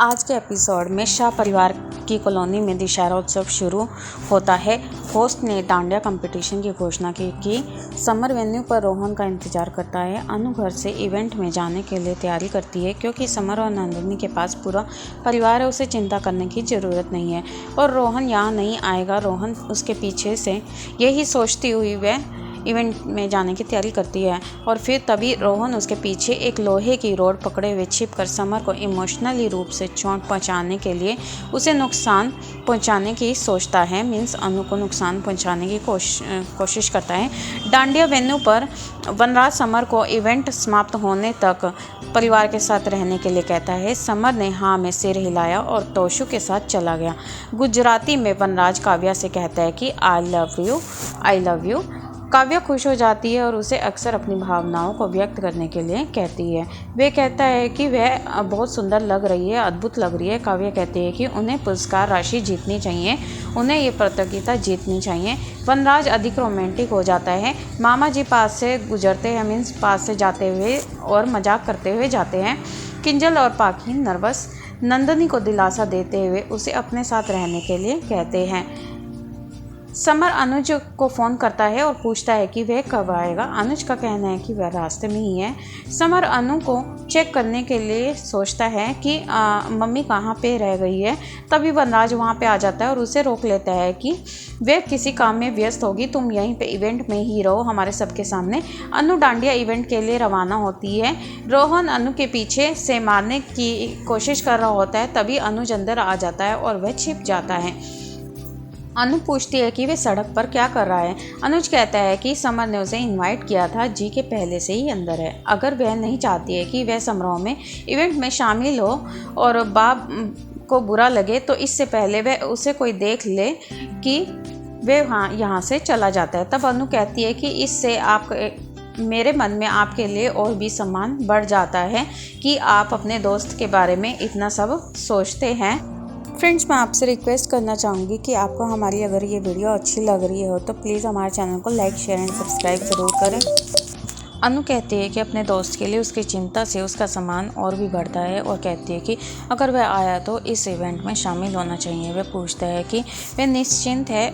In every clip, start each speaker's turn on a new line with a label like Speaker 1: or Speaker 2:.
Speaker 1: आज के एपिसोड में शाह परिवार की कॉलोनी में दशहरा उत्सव शुरू होता है। होस्ट ने डांडिया कंपटीशन की घोषणा की कि समर वेन्यू पर रोहन का इंतजार करता है। अनु घर से इवेंट में जाने के लिए तैयारी करती है क्योंकि समर और नंदिनी के पास पूरा परिवार है, उसे चिंता करने की ज़रूरत नहीं है और रोहन यहाँ नहीं आएगा। रोहन उसके पीछे से यही सोचती हुई वह इवेंट में जाने की तैयारी करती है और फिर तभी रोहन उसके पीछे एक लोहे की रॉड पकड़े हुए छिपकर समर को इमोशनली रूप से चोट पहुंचाने के लिए उसे नुकसान पहुंचाने की सोचता है। मीन्स अनु को नुकसान पहुंचाने की कोशिश करता है। डांडिया वेन्यू पर वनराज समर को इवेंट समाप्त होने तक परिवार के साथ रहने के लिए कहता है। समर ने हाँ में सिर हिलाया और तोशु के साथ चला गया। गुजराती में वनराज काव्या से कहता है कि आई लव यू। काव्या खुश हो जाती है और उसे अक्सर अपनी भावनाओं को व्यक्त करने के लिए कहती है। वे कहता है कि वह बहुत सुंदर लग रही है, अद्भुत लग रही है। काव्या कहती है कि उन्हें पुरस्कार राशि जीतनी चाहिए, उन्हें ये प्रतियोगिता जीतनी चाहिए। वनराज अधिक रोमांटिक हो जाता है। मामा जी पास से गुजरते हैं, मीन्स पास से जाते हुए और मजाक करते हुए जाते हैं। किंजल और पाखी नर्वस नंदिनी को दिलासा देते हुए उसे अपने साथ रहने के लिए कहते हैं। समर अनुज को फ़ोन करता है और पूछता है कि वह कब आएगा। अनुज का कहना है कि वह रास्ते में ही है। समर अनु को चेक करने के लिए सोचता है कि मम्मी कहाँ पे रह गई है। तभी वनराज वहाँ पे आ जाता है और उसे रोक लेता है कि वह किसी काम में व्यस्त होगी, तुम यहीं पे इवेंट में ही रहो हमारे सबके सामने। अनु डांडिया इवेंट के लिए रवाना होती है। रोहन अनु के पीछे से मारने की कोशिश कर रहा होता है, तभी अनुज अंदर आ जाता है और वह छिप जाता है। अनु पूछती है कि वे सड़क पर क्या कर रहा है। अनुज कहता है कि समर ने उसे इनवाइट किया था, जी के पहले से ही अंदर है। अगर वह नहीं चाहती है कि वह समारोह में इवेंट में शामिल हो और बाप को बुरा लगे तो इससे पहले वह उसे कोई देख ले कि वह यहाँ से चला जाता है। तब अनु कहती है कि इससे आप मेरे मन में आपके लिए और भी सम्मान बढ़ जाता है कि आप अपने दोस्त के बारे में इतना सब सोचते हैं। फ्रेंड्स, मैं आपसे रिक्वेस्ट करना चाहूँगी कि आपको हमारी अगर ये वीडियो अच्छी लग रही हो तो प्लीज़ हमारे चैनल को लाइक शेयर एंड सब्सक्राइब ज़रूर करें। अनु कहती है कि अपने दोस्त के लिए उसकी चिंता से उसका सम्मान और भी बढ़ता है और कहती है कि अगर वह आया तो इस इवेंट में शामिल होना चाहिए। वह पूछता है कि वह निश्चिंत है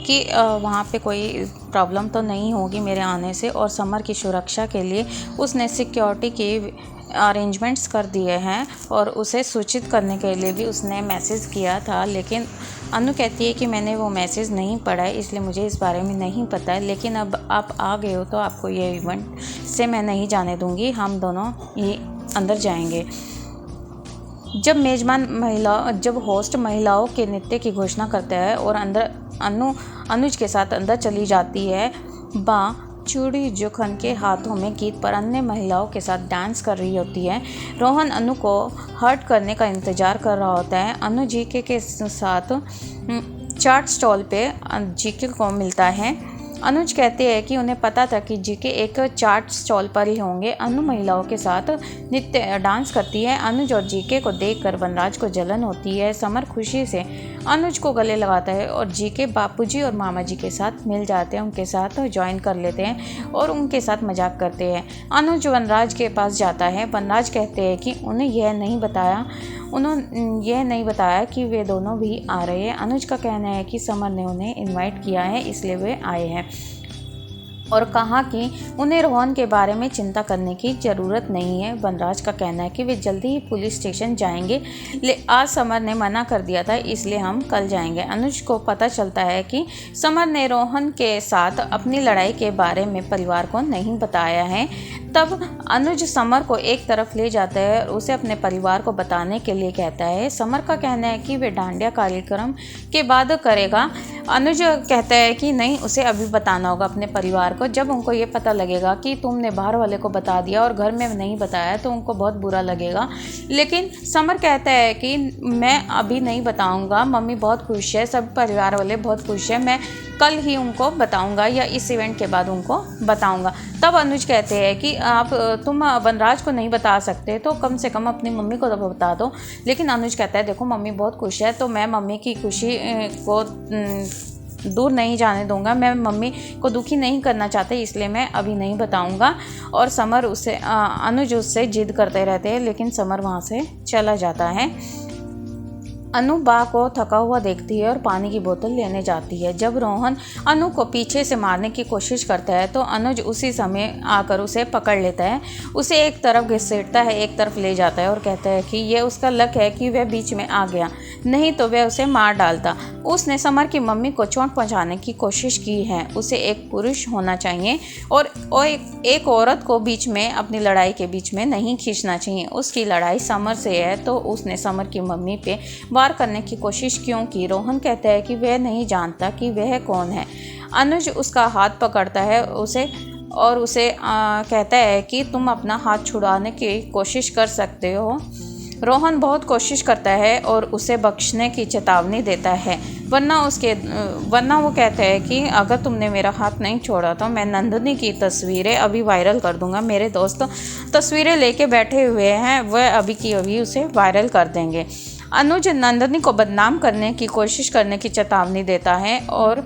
Speaker 1: कि वहाँ पे कोई प्रॉब्लम तो नहीं होगी मेरे आने से, और समर की सुरक्षा के लिए उसने सिक्योरिटी की अरेंजमेंट्स कर दिए हैं और उसे सूचित करने के लिए भी उसने मैसेज किया था। लेकिन अनु कहती है कि मैंने वो मैसेज नहीं पढ़ा है, इसलिए मुझे इस बारे में नहीं पता है। लेकिन अब आप आ गए हो तो आपको ये इवेंट से मैं नहीं जाने दूंगी, हम दोनों ही अंदर जाएंगे। जब होस्ट महिलाओं के नृत्य की घोषणा करता है और अंदर अनुज के साथ अंदर चली जाती है। चूड़ी जोखन के हाथों में गीत पर अन्य महिलाओं के साथ डांस कर रही होती है। रोहन अनु को हर्ट करने का इंतजार कर रहा होता है। अनु जीके के साथ चाट स्टॉल पे जीके को मिलता है। अनुज कहते हैं कि उन्हें पता था कि जीके एक चाट स्टॉल पर ही होंगे। अनु महिलाओं के साथ नृत्य डांस करती है। अनुज और जीके को देखकर वनराज को जलन होती है। समर खुशी से अनुज को गले लगाता है और जीके बापूजी और मामा जी के साथ मिल जाते हैं, उनके साथ ज्वाइन कर लेते हैं और उनके साथ मजाक करते हैं। अनुज वनराज के पास जाता है। वनराज कहते हैं कि उन्होंने यह नहीं बताया कि वे दोनों भी आ रहे हैं। अनुज का कहना है कि समर ने उन्हें इनवाइट किया है, इसलिए वे आए हैं और कहा कि उन्हें रोहन के बारे में चिंता करने की ज़रूरत नहीं है। वनराज का कहना है कि वे जल्दी ही पुलिस स्टेशन जाएंगे, आज समर ने मना कर दिया था, इसलिए हम कल जाएंगे। अनुज को पता चलता है कि समर ने रोहन के साथ अपनी लड़ाई के बारे में परिवार को नहीं बताया है। तब अनुज समर को एक तरफ ले जाता है और उसे अपने परिवार को बताने के लिए कहता है। समर का कहना है कि वे डांडिया कार्यक्रम के बाद करेगा। अनुज कहता है कि नहीं, उसे अभी बताना होगा अपने परिवार को। जब उनको ये पता लगेगा कि तुमने बाहर वाले को बता दिया और घर में नहीं बताया तो उनको बहुत बुरा लगेगा। लेकिन समर कहता है कि मैं अभी नहीं बताऊंगा, मम्मी बहुत खुश है, सब परिवार वाले बहुत खुश है, मैं कल ही उनको बताऊंगा या इस इवेंट के बाद उनको बताऊंगा। तब अनुज कहते हैं कि तुम वनराज को नहीं बता सकते तो कम से कम अपनी मम्मी को तो बता दो। लेकिन अनुज कहता है देखो मम्मी बहुत खुश है तो मैं मम्मी की खुशी को दूर नहीं जाने दूंगा, मैं मम्मी को दुखी नहीं करना चाहते, इसलिए मैं अभी नहीं बताऊंगा। और समर अनुज उससे जिद करते रहते हैं, लेकिन समर वहाँ से चला जाता है। अनु बा को थका हुआ देखती है और पानी की बोतल लेने जाती है। जब रोहन अनु को पीछे से मारने की कोशिश करता है तो अनुज उसी समय आकर उसे पकड़ लेता है, उसे एक तरफ घसीटता है, एक तरफ ले जाता है और कहता है कि यह उसका लक है कि वह बीच में आ गया, नहीं तो वह उसे मार डालता। उसने समर की मम्मी को चोट पहुंचाने की कोशिश की है। उसे एक पुरुष होना चाहिए और एक औरत को बीच में अपनी लड़ाई के बीच में नहीं खींचना चाहिए। उसकी लड़ाई समर से है तो उसने समर की मम्मी पे वार करने की कोशिश क्यों की? रोहन कहता है कि वह नहीं जानता कि वह कौन है। अनुज उसका हाथ पकड़ता है उसे कहता है कि तुम अपना हाथ छुड़ाने की कोशिश कर सकते हो। रोहन बहुत कोशिश करता है और उसे बख्शने की चेतावनी देता है, वरना वो कहता है कि अगर तुमने मेरा हाथ नहीं छोड़ा तो मैं नंदिनी की तस्वीरें अभी वायरल कर दूंगा। मेरे दोस्त तस्वीरें लेके बैठे हुए हैं, वह अभी की अभी उसे वायरल कर देंगे। अनुज नंदिनी को बदनाम करने की कोशिश करने की चेतावनी देता है और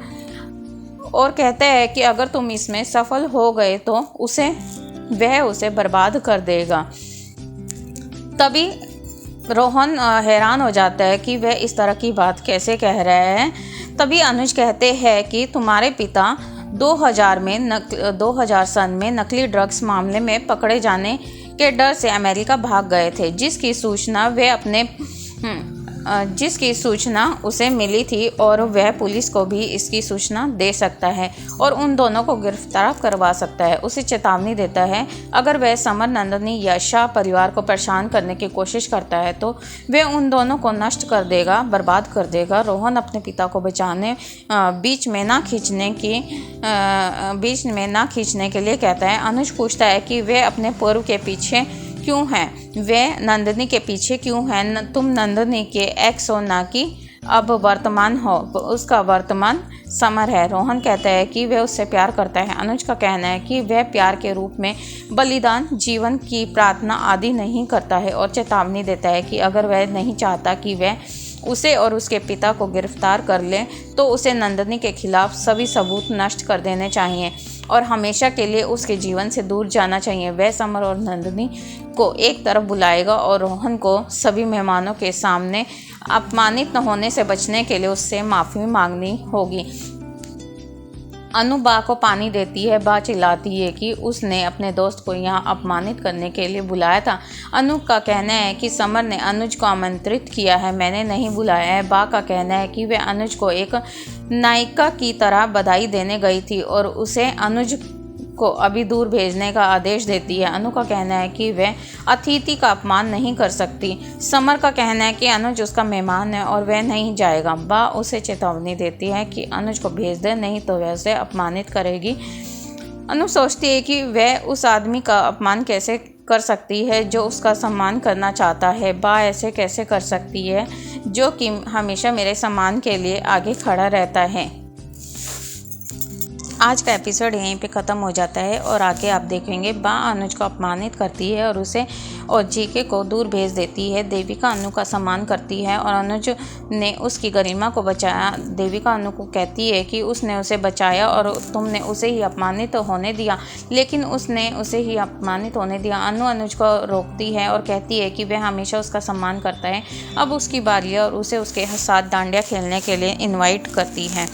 Speaker 1: कहता है कि अगर तुम इसमें सफल हो गए तो वह उसे बर्बाद कर देगा। तभी रोहन हैरान हो जाता है कि वह इस तरह की बात कैसे कह रहा है। तभी अनुज कहते हैं कि तुम्हारे पिता 2000 सन में नकली ड्रग्स मामले में पकड़े जाने के डर से अमेरिका भाग गए थे, जिसकी सूचना उसे मिली थी और वह पुलिस को भी इसकी सूचना दे सकता है और उन दोनों को गिरफ्तार करवा सकता है। उसे चेतावनी देता है अगर वह समर, नंदिनी या शाह परिवार को परेशान करने की कोशिश करता है तो वह उन दोनों को नष्ट कर देगा, बर्बाद कर देगा। रोहन अपने पिता को बचाने बीच में ना खींचने के लिए कहता है। अनुज पूछता है कि वह अपने पूर्व के पीछे क्यों है, वे नंदिनी के पीछे क्यों हैं? तुम नंदिनी के एक्स हो, ना कि अब वर्तमान हो। उसका वर्तमान समर है। रोहन कहता है कि वह उससे प्यार करता है। अनुज का कहना है कि वह प्यार के रूप में बलिदान, जीवन की प्रार्थना आदि नहीं करता है और चेतावनी देता है कि अगर वह नहीं चाहता कि वह उसे और उसके पिता को गिरफ्तार कर ले तो उसे नंदिनी के खिलाफ सभी सबूत नष्ट कर देने चाहिए और हमेशा के लिए उसके जीवन से दूर जाना चाहिए। वह समर और नंदिनी को एक तरफ बुलाएगा और रोहन को सभी मेहमानों के सामने अपमानित न होने से बचने के लिए उससे माफ़ी मांगनी होगी। अनु बा को पानी देती है। बा चिल्लाती है कि उसने अपने दोस्त को यहाँ अपमानित करने के लिए बुलाया था। अनु का कहना है कि समर ने अनुज को आमंत्रित किया है, मैंने नहीं बुलाया है। बा का कहना है कि वह अनुज को एक नायिका की तरह बधाई देने गई थी और उसे अनुज को अभी दूर भेजने का आदेश देती है। अनु का कहना है कि वह अतिथि का अपमान नहीं कर सकती। समर का कहना है कि अनुज उसका मेहमान है और वह नहीं जाएगा। बा उसे चेतावनी देती है कि अनुज को भेज दे, नहीं तो वह उसे अपमानित करेगी। अनु सोचती है कि वह उस आदमी का अपमान कैसे कर सकती है जो उसका सम्मान करना चाहता है। बा ऐसे कैसे कर सकती है जो कि हमेशा मेरे सम्मान के लिए आगे खड़ा रहता है। आज का एपिसोड यहीं पे ख़त्म हो जाता है और आगे आप देखेंगे बा अनुज को अपमानित करती है और उसे और जीके को दूर भेज देती है। देविका अनु का सम्मान करती है और अनुज ने उसकी गरिमा को बचाया। देविका अनु को कहती है कि उसने उसे बचाया और तुमने उसे ही अपमानित होने दिया, लेकिन उसने उसे ही अपमानित होने दिया। अनु अनुज को रोकती है और कहती है कि वह हमेशा उसका सम्मान करता है। अब उसकी बारी है और उसे उसके साथ डांडिया खेलने के लिए इन्वाइट करती है।